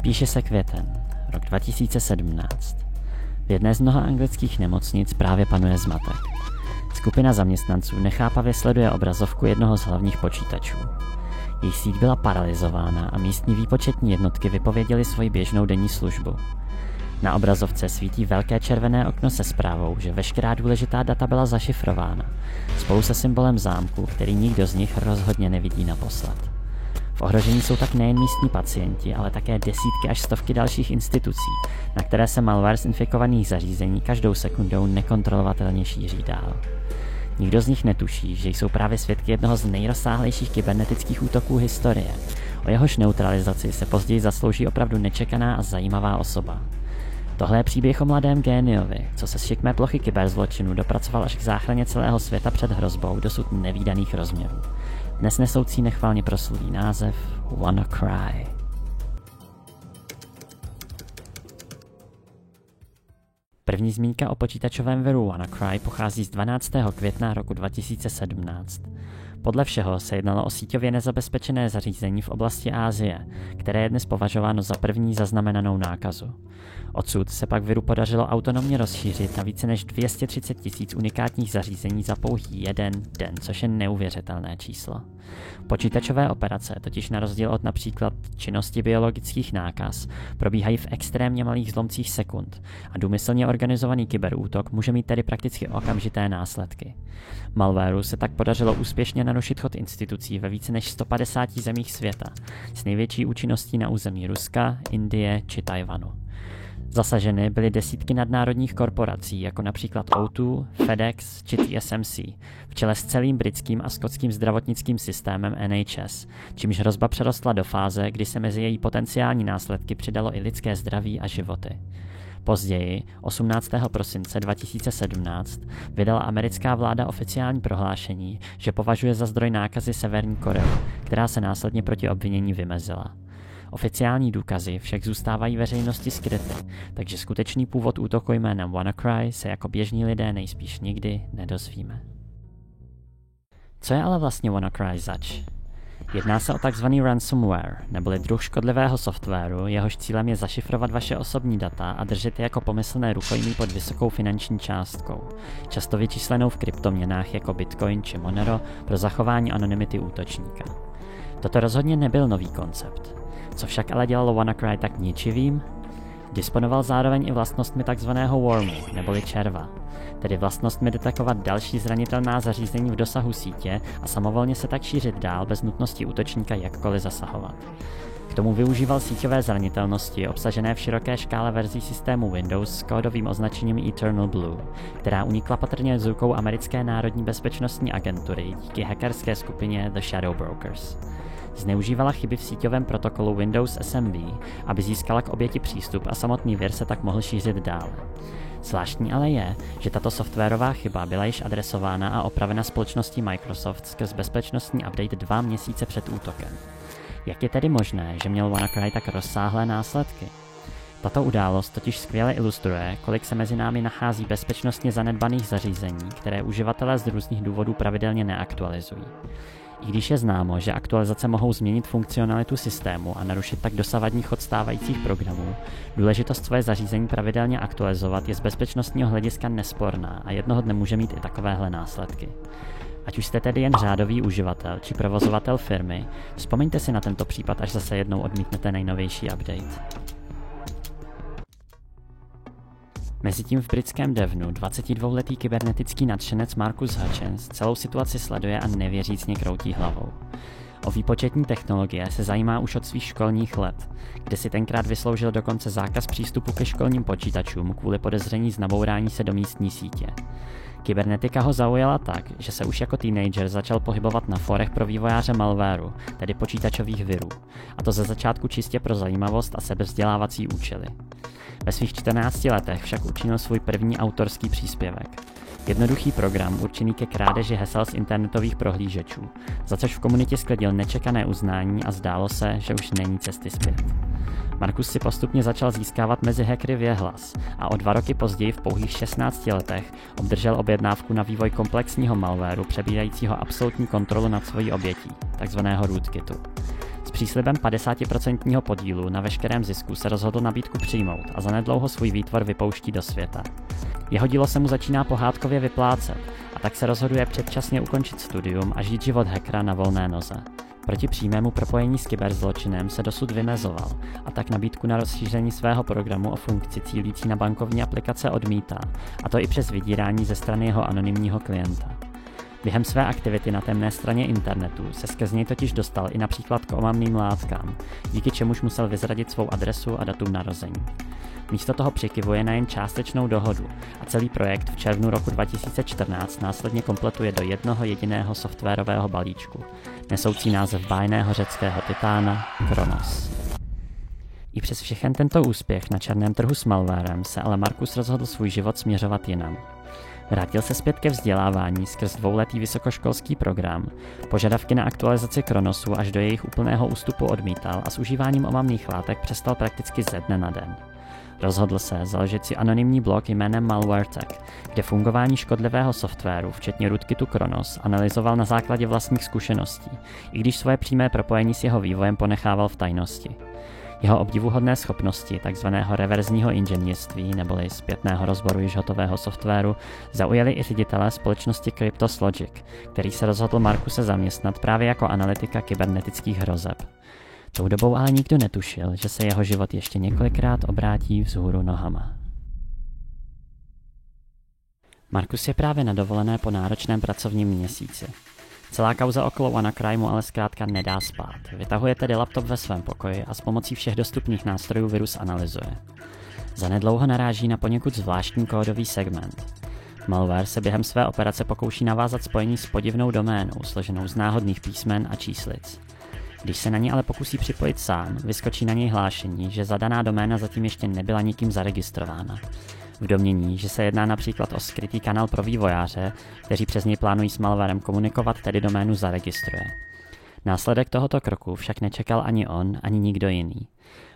Píše se květen, rok 2017. V jedné z mnoha anglických nemocnic právě panuje zmatek. Skupina zaměstnanců nechápavě sleduje obrazovku jednoho z hlavních počítačů. Jejich síť byla paralyzována a místní výpočetní jednotky vypověděly svoji běžnou denní službu. Na obrazovce svítí velké červené okno se zprávou, že veškerá důležitá data byla zašifrována, spolu se symbolem zámku, který nikdo z nich rozhodně nevidí naposled. V ohrožení jsou tak nejen místní pacienti, ale také desítky až stovky dalších institucí, na které se malware z infikovaných zařízení každou sekundou nekontrolovatelně šíří dál. Nikdo z nich netuší, že jsou právě svědky jednoho z nejrozsáhlejších kybernetických útoků historie. O jehož neutralizaci se později zaslouží opravdu nečekaná a zajímavá osoba. Tohle je příběh o mladém géniovi, co se z šikmé plochy kyberzločinu dopracoval až k záchraně celého světa před hrozbou dosud nevídaných rozměrů. Dnes nesoucí nechvalně proslulý název WannaCry. První zmínka o počítačovém viru WannaCry pochází z 12. května roku 2017. Podle všeho se jednalo o síťově nezabezpečené zařízení v oblasti Asie, které je dnes považováno za první zaznamenanou nákazu. Odsud se pak viru podařilo autonomně rozšířit na více než 230 000 unikátních zařízení za pouhý jeden den, což je neuvěřitelné číslo. Počítačové operace totiž na rozdíl od například činnosti biologických nákaz probíhají v extrémně malých zlomcích sekund a důmyslně organizovaný kyberútok může mít tedy prakticky okamžité následky. Malwareu se tak podařilo úspěšně narušit chod institucí ve více než 150 zemích světa, s největší účinností na území Ruska, Indie či Tajvanu. Zasaženy byly desítky nadnárodních korporací, jako například O2, FedEx či TSMC, v čele s celým britským a skotským zdravotnickým systémem NHS, čímž hrozba přerostla do fáze, kdy se mezi její potenciální následky přidalo i lidské zdraví a životy. Později, 18. prosince 2017, vydala americká vláda oficiální prohlášení, že považuje za zdroj nákazy Severní Koreu, která se následně proti obvinění vymezila. Oficiální důkazy však zůstávají veřejnosti skryty, takže skutečný původ útoku jménem WannaCry se jako běžní lidé nejspíš nikdy nedozvíme. Co je ale vlastně WannaCry zač? Jedná se o takzvaný ransomware, neboli druh škodlivého softwaru, jehož cílem je zašifrovat vaše osobní data a držet je jako pomyslné rukojmí pod vysokou finanční částkou, často vyčíslenou v kryptoměnách jako Bitcoin či Monero pro zachování anonymity útočníka. Toto rozhodně nebyl nový koncept. Co však ale dělalo WannaCry tak ničivým? Disponoval zároveň i vlastnostmi takzvaného wormu, neboli červa, tedy vlastnostmi detekovat další zranitelná zařízení v dosahu sítě a samovolně se tak šířit dál bez nutnosti útočníka jakkoliv zasahovat. K tomu využíval síťové zranitelnosti obsažené v široké škále verzí systému Windows s kódovým označením Eternal Blue, která unikla patrně z rukou americké národní bezpečnostní agentury díky hackerské skupině The Shadow Brokers. Zneužívala chyby v síťovém protokolu Windows SMB, aby získala k oběti přístup a samotný vir se tak mohl šířit dále. Zvláštní ale je, že tato softwarová chyba byla již adresována a opravena společností Microsoft skrz bezpečnostní update 2 měsíce před útokem. Jak je tedy možné, že měl WannaCry tak rozsáhlé následky? Tato událost totiž skvěle ilustruje, kolik se mezi námi nachází bezpečnostně zanedbaných zařízení, které uživatelé z různých důvodů pravidelně neaktualizují. I když je známo, že aktualizace mohou změnit funkcionalitu systému a narušit tak dosavadní chod stávajících programů, důležitost svoje zařízení pravidelně aktualizovat je z bezpečnostního hlediska nesporná a jednoho dne může mít i takovéhle následky. Ať už jste tedy jen řádový uživatel či provozovatel firmy, vzpomeňte si na tento případ, až zase jednou odmítnete nejnovější update. Mezitím v britském Devonu 22letý kybernetický nadšenec Marcus Hutchins celou situaci sleduje a nevěřícně kroutí hlavou. O výpočetní technologie se zajímá už od svých školních let, kde si tenkrát vysloužil dokonce zákaz přístupu ke školním počítačům kvůli podezření z nabourání se do místní sítě. Kybernetika ho zaujala tak, že se už jako teenager začal pohybovat na forech pro vývojáře malwareu, tedy počítačových virů, a to ze začátku čistě pro zajímavost a sebevzdělávací účely. Ve svých 14 letech však učinil svůj první autorský příspěvek. Jednoduchý program určený ke krádeži hesel z internetových prohlížečů, za což v komunitě sklidil nečekané uznání a zdálo se, že už není cesty zpět. Marcus si postupně začal získávat mezi hackery věhlas a o 2 roky později v pouhých 16 letech obdržel objednávku na vývoj komplexního malwareu přebírajícího absolutní kontrolu nad svojí obětí, takzvaného rootkitu. S příslibem 50% podílu na veškerém zisku se rozhodl nabídku přijmout a zanedlouho svůj výtvor vypouští do světa. Jeho dílo se mu začíná pohádkově vyplácet a tak se rozhoduje předčasně ukončit studium a žít život hackera na volné noze. Proti přímému propojení s kyberzločinem se dosud vymezoval a tak nabídku na rozšíření svého programu o funkci cílící na bankovní aplikace odmítá, a to i přes vydírání ze strany jeho anonymního klienta. Během své aktivity na temné straně internetu se skrz něj totiž dostal i například k omamným látkám, díky čemuž musel vyzradit svou adresu a datum narození. Místo toho přikyvuje na jen částečnou dohodu a celý projekt v červnu roku 2014 následně kompletuje do jednoho jediného softwarového balíčku, nesoucí název bájného řeckého titána Kronos. I přes všechen tento úspěch na černém trhu s malwarem se ale Marcus rozhodl svůj život směřovat jinam. Vrátil se zpět ke vzdělávání skrz dvouletý vysokoškolský program, požadavky na aktualizaci Kronosu až do jejich úplného ústupu odmítal a s užíváním omamných látek přestal prakticky ze dne na den. Rozhodl se založit si anonymní blog jménem MalwareTech, kde fungování škodlivého softwaru, včetně rootkitu Kronos, analyzoval na základě vlastních zkušeností, i když svoje přímé propojení s jeho vývojem ponechával v tajnosti. Jeho obdivuhodné schopnosti takzvaného reverzního inženýrství neboli zpětného rozboru již hotového softwaru zaujali i ředitelé společnosti Cryptos Logic, který se rozhodl Marcuse zaměstnat právě jako analytika kybernetických hrozeb. Tou dobou ale nikdo netušil, že se jeho život ještě několikrát obrátí vzhůru nohama. Marcus je právě na dovolené po náročném pracovním měsíci. Celá kauza okolo WannaCry mu ale zkrátka nedá spát. Vytahuje tedy laptop ve svém pokoji a s pomocí všech dostupných nástrojů virus analyzuje. Zanedlouho naráží na poněkud zvláštní kódový segment. Malware se během své operace pokouší navázat spojení s podivnou doménou, složenou z náhodných písmen a číslic. Když se na ní ale pokusí připojit sám, vyskočí na něj hlášení, že zadaná doména zatím ještě nebyla nikým zaregistrována. V domnění, že se jedná například o skrytý kanál pro vývojáře, kteří přes něj plánují s malwarem komunikovat, tedy doménu zaregistruje. Následek tohoto kroku však nečekal ani on, ani nikdo jiný.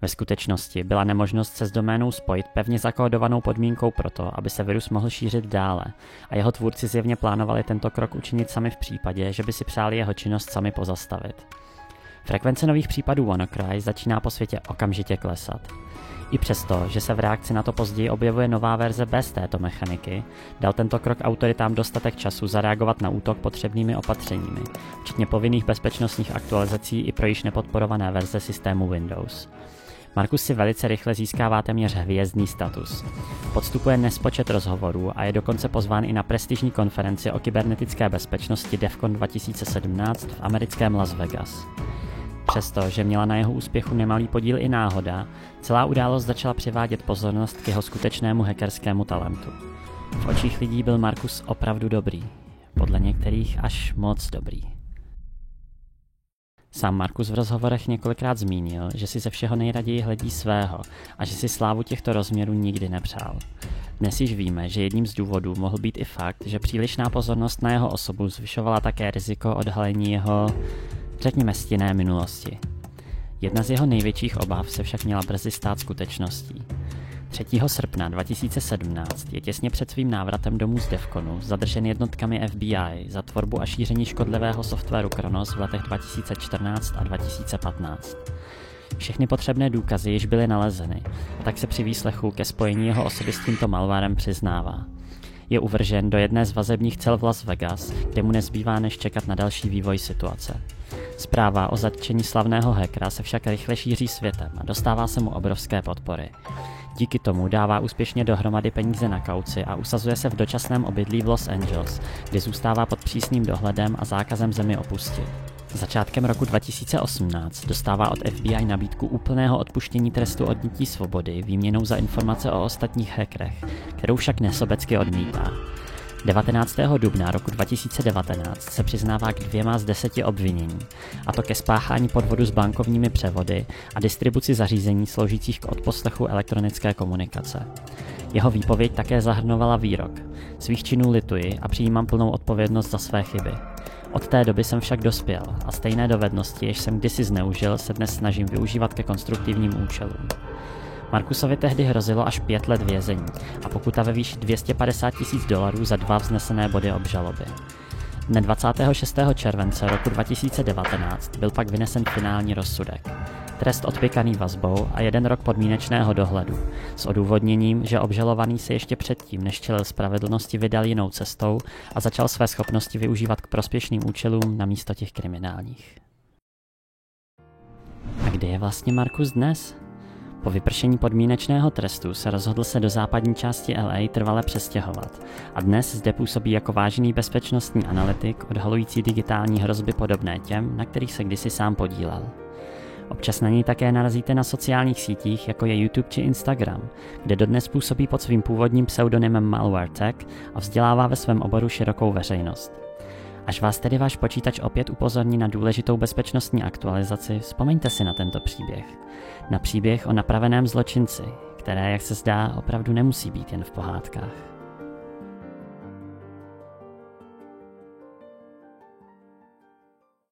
Ve skutečnosti byla nemožnost se s doménou spojit pevně zakódovanou podmínkou proto, aby se virus mohl šířit dále, a jeho tvůrci zjevně plánovali tento krok učinit sami v případě, že by si přáli jeho činnost sami pozastavit. Frekvence nových případů WannaCry začíná po světě okamžitě klesat. I přesto, že se v reakci na to později objevuje nová verze bez této mechaniky, dal tento krok autoritám dostatek času zareagovat na útok potřebnými opatřeními, včetně povinných bezpečnostních aktualizací i pro již nepodporované verze systému Windows. Marcus si velice rychle získává téměř hvězdný status. Podstupuje nespočet rozhovorů a je dokonce pozván i na prestižní konferenci o kybernetické bezpečnosti DEFCON 2017 v americkém Las Vegas. Přesto, že měla na jeho úspěchu nemalý podíl i náhoda, celá událost začala přivádět pozornost k jeho skutečnému hackerskému talentu. V očích lidí byl Marcus opravdu dobrý, podle některých až moc dobrý. Sám Marcus v rozhovorech několikrát zmínil, že si ze všeho nejraději hledí svého a že si slávu těchto rozměrů nikdy nepřál. Dnes již víme, že jedním z důvodů mohl být i fakt, že přílišná pozornost na jeho osobu zvyšovala také riziko odhalení jeho, řekněme, stinné minulosti. Jedna z jeho největších obav se však měla brzy stát skutečností. 3. srpna 2017 je těsně před svým návratem domů z DEFCONu zadržen jednotkami FBI za tvorbu a šíření škodlivého softwaru Kronos v letech 2014 a 2015. Všechny potřebné důkazy již byly nalezeny, a tak se při výslechu ke spojení jeho osoby s tímto malwarem přiznává. Je uvržen do jedné z vazebních cel v Las Vegas, kde mu nezbývá než čekat na další vývoj situace. Zpráva o zatčení slavného hackera se však rychle šíří světem a dostává se mu obrovské podpory. Díky tomu dává úspěšně dohromady peníze na kauci a usazuje se v dočasném obydlí v Los Angeles, kde zůstává pod přísným dohledem a zákazem zemi opustit. Začátkem roku 2018 dostává od FBI nabídku úplného odpuštění trestu odnětí svobody výměnou za informace o ostatních hackerech, kterou však nesobecky odmítá. 19. dubna roku 2019 se přiznává k 2 z 10 obvinění, a to ke spáchání podvodu s bankovními převody a distribuci zařízení sloužících k odposlechu elektronické komunikace. Jeho výpověď také zahrnovala výrok: svých činů lituji a přijímám plnou odpovědnost za své chyby. Od té doby jsem však dospěl a stejné dovednosti, jež jsem kdysi zneužil, se dnes snažím využívat ke konstruktivním účelům. Marcusovi tehdy hrozilo až 5 let vězení a pokuta ve výši $250,000 za 2 vznesené body obžaloby. Dne 26. července roku 2019 byl pak vynesen finální rozsudek. Trest odpěkaný vazbou a 1 rok podmínečného dohledu s odůvodněním, že obžalovaný se ještě předtím, než čelil spravedlnosti, vydal jinou cestou a začal své schopnosti využívat k prospěšným účelům namísto těch kriminálních. A kde je vlastně Marcus dnes? Po vypršení podmínečného trestu se rozhodl se do západní části LA trvale přestěhovat a dnes zde působí jako vážený bezpečnostní analytik odhalující digitální hrozby podobné těm, na kterých se kdysi sám podílel. Občas na něj také narazíte na sociálních sítích, jako je YouTube či Instagram, kde dodnes působí pod svým původním pseudonymem MalwareTech a vzdělává ve svém oboru širokou veřejnost. Až vás tedy váš počítač opět upozorní na důležitou bezpečnostní aktualizaci, vzpomeňte si na tento příběh. Na příběh o napraveném zločinci, které, jak se zdá, opravdu nemusí být jen v pohádkách.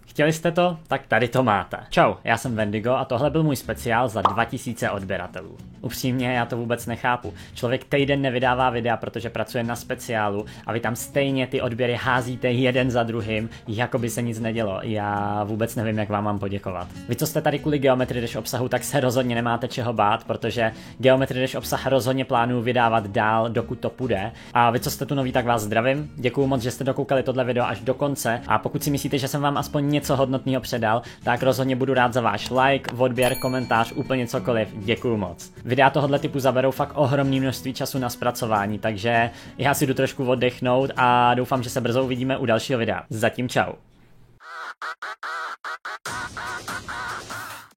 Chtěli jste to? Tak tady to máte. Čau, já jsem Wendigo a tohle byl můj speciál za 2000 odběratelů. Upřímně, já to vůbec nechápu. Člověk týden nevydává videa, protože pracuje na speciálu a vy tam stejně ty odběry házíte jeden za druhým, jako by se nic nedělo. Já vůbec nevím, jak vám mám poděkovat. Vy, co jste tady kvůli Geometry Dash obsahu, tak se rozhodně nemáte čeho bát, protože Geometry Dash obsah rozhodně plánuju vydávat dál, dokud to půjde. A vy, co jste tu noví, tak vás zdravím. Děkuju moc, že jste dokoukali tohle video až do konce. A pokud si myslíte, že jsem vám aspoň něco hodnotného předal, tak rozhodně budu rád za váš like, odběr, komentář, úplně cokoliv. Děkuju moc. Videa tohohle typu zaberou fakt ohromné množství času na zpracování, takže já si jdu trošku oddechnout a doufám, že se brzo uvidíme u dalšího videa. Zatím čau.